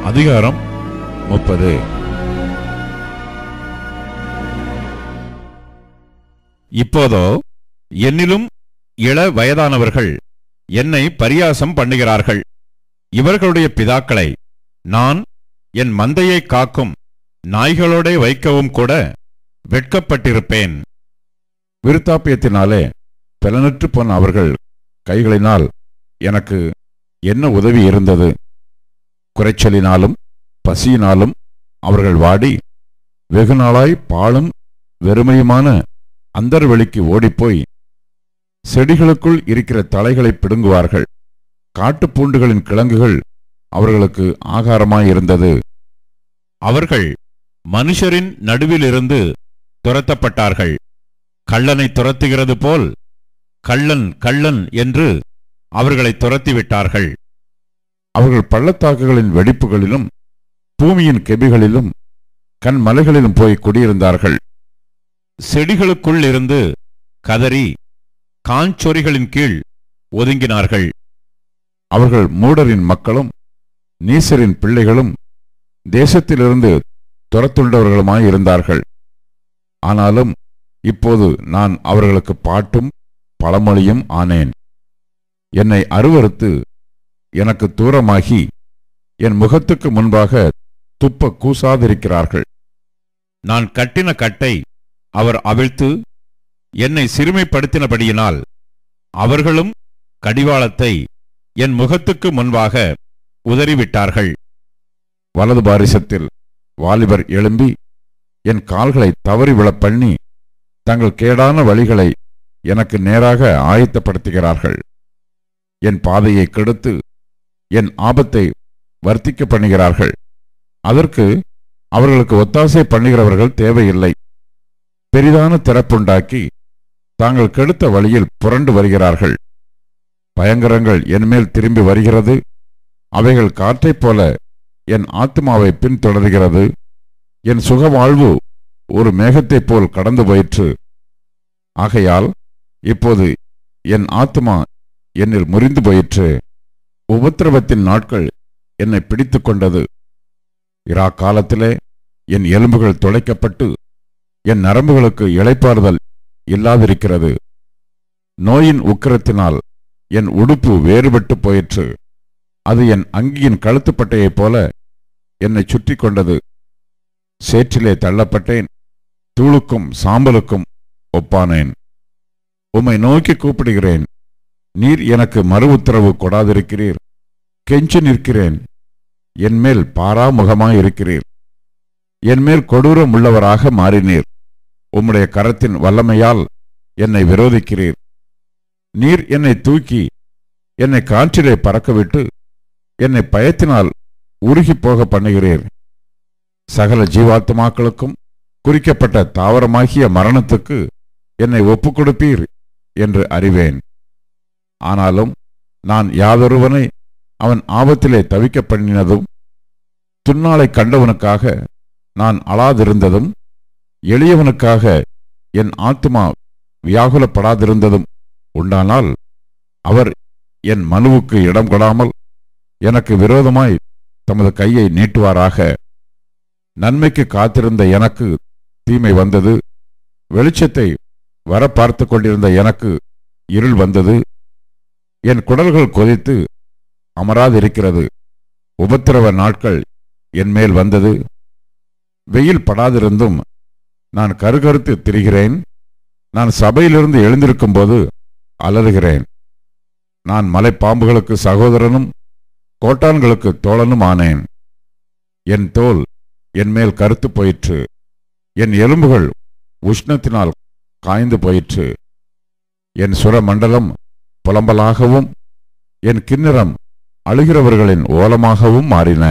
அதிகாரம் 30. இப்போதோ என்னிலும் இள வயதானவர்கள் என்னை பரியாசம் பண்ணுகிறார்கள். இவர்களுடைய பிதாக்களை நான் என் மந்தையை காக்கும் நாய்களோட வைக்கவும் கூட வெட்கப்பட்டிருப்பேன். விருத்தாப்பியத்தினாலே பலனற்று போன அவர்கள் கைகளினால் எனக்கு என்ன உதவி இருந்தது? குறைச்சலினாலும் பசியினாலும் அவர்கள் வாடி வெகுநாளாய் பாழும் வெறுமையுமான அந்தர்வெளிக்கு ஓடிப்போய் செடிகளுக்குள் இருக்கிற தலைகளை பிடுங்குவார்கள். காட்டுப்பூண்டுகளின் கிழங்குகள் அவர்களுக்கு ஆகாரமாயிருந்தது. அவர்கள் மனுஷரின் நடுவிலிருந்து துரத்தப்பட்டார்கள். கள்ளனை துரத்துகிறது போல் கள்ளன் கள்ளன் என்று அவர்களை துரத்திவிட்டார்கள். அவர்கள் பள்ளத்தாக்குகளின் வெடிப்புகளிலும் பூமியின் கெபிகளிலும் கண்மலைகளிலும் போய் குடியிருந்தார்கள். செடிகளுக்குள் இருந்து கதறி காஞ்சொரிகளின் கீழ் ஒதுங்கினார்கள். அவர்கள் மூடரின் மக்களும் நீசரின் பிள்ளைகளும் தேசத்திலிருந்து துரத்துண்டவர்களுமாயிருந்தார்கள். ஆனாலும் இப்போது நான் அவர்களுக்கு பாட்டும் பழமொழியும் ஆனேன். என்னை அருவருத்து எனக்கு தூரமாகி என் முகத்துக்கு முன்பாக துப்ப கூசாதிருக்கிறார்கள். நான் கட்டின கட்டை அவர் அவிழ்த்து என்னை சிறுமைப்படுத்தினபடியினால் அவர்களும் கடிவாளத்தை என் முகத்துக்கு முன்பாக உதறிவிட்டார்கள். வலது பாரிசத்தில் வாலிபர் எழும்பி என் கால்களை தவறி விழப் பண்ணி தங்கள் கேடான வழிகளை எனக்கு நேராக ஆயத்தப்படுத்துகிறார்கள். என் பாதையை கெடுத்து என் ஆபத்தை வர்த்திக்க பண்ணுகிறார்கள். அதற்கு அவர்களுக்கு ஒத்தாசை பண்ணுகிறவர்கள் தேவையில்லை. பெரிதான திறப்புண்டாக்கி தாங்கள் கெடுத்த வழியில் புரண்டு வருகிறார்கள். பயங்கரங்கள் என்மேல் திரும்பி வருகிறது. அவைகள் காற்றைப் போல என் ஆத்மாவை பின்தொடர்கிறது. என் சுகவாழ்வு ஒரு மேகத்தைப் போல் கடந்து போயிற்று. ஆகையால் இப்போது என் ஆத்மா என்னில் முறிந்து போயிற்று. உபத்திரவத்தின் நாட்கள் என்னை பிடித்து கொண்டது. இரா காலத்திலே என் எலும்புகள் துளைக்கப்பட்டு என் நரம்புகளுக்கு இளைப்பாறுதல் இல்லாதிருக்கிறது. நோயின் உக்கிரத்தினால் என் உடுப்பு வேறுபட்டு போயிற்று. அது என் அங்கியின் கழுத்துப்பட்டையைப் போல என்னை சுற்றி கொண்டது. சேற்றிலே தள்ளப்பட்டேன். தூளுக்கும் சாம்பலுக்கும் ஒப்பானேன். உம்மை நோக்கி கூப்பிடுகிறேன். நீர் எனக்கு மறு உத்தரவு கொடாதிருக்கிறீர். கெஞ்சி நிற்கிறேன். என்மேல் பாராமுகமாயிருக்கிறீர். என்மேல் கொடூரம் உள்ளவராக மாறினீர். உம்முடைய கரத்தின் வல்லமையால் என்னை விரோதிக்கிறீர். நீர் என்னை தூக்கி என்னை காற்றிலே பறக்கவிட்டு என்னை பயத்தினால் உருகி போக பண்ணுகிறீர். சகல ஜீவாத்மாக்களுக்கும் குறிக்கப்பட்ட தாவரமாகிய மரணத்துக்கு என்னை ஒப்புக்கொடுப்பீர் என்று அறிவேன். ஆனாலும் நான் யாதொருவனை அவன் ஆபத்திலே தவிக்க பண்ணினதும் துன்னாலை கண்டவனுக்காக நான் அழாதிருந்ததும் எளியவனுக்காக என் ஆத்மா வியாகுலப்படாதிருந்ததும் உண்டானால் அவர் என் மனுவுக்கு இடம் கொடாமல் எனக்கு விரோதமாய் தமது கையை நீட்டுவாராக. நன்மைக்கு காத்திருந்த எனக்கு தீமை வந்தது. வெளிச்சத்தை வர பார்த்து கொண்டிருந்த எனக்கு இருள் வந்தது. என் குடல்கள் கொதித்து அமராதிருக்கிறது. உபத்திரவ நாட்கள் என்மேல் வந்தது. வெயில் படாதிருந்தும் நான் கருகருத்து திரிகிறேன். நான் சபையிலிருந்து எழுந்திருக்கும் போது அலறுகிறேன். நான் மலைப்பாம்புகளுக்கு சகோதரனும் கோட்டான்களுக்கு தோழனும் ஆனேன். என் தோல் என்மேல் கருத்து போயிற்று. என் எலும்புகள் உஷ்ணத்தினால் காய்ந்து போயிற்று. என் சுரமண்டலம் புலம்பலாகவும் என் கிண்ணறம் அழுகிறவர்களின் ஓலமாகவும் மாறின.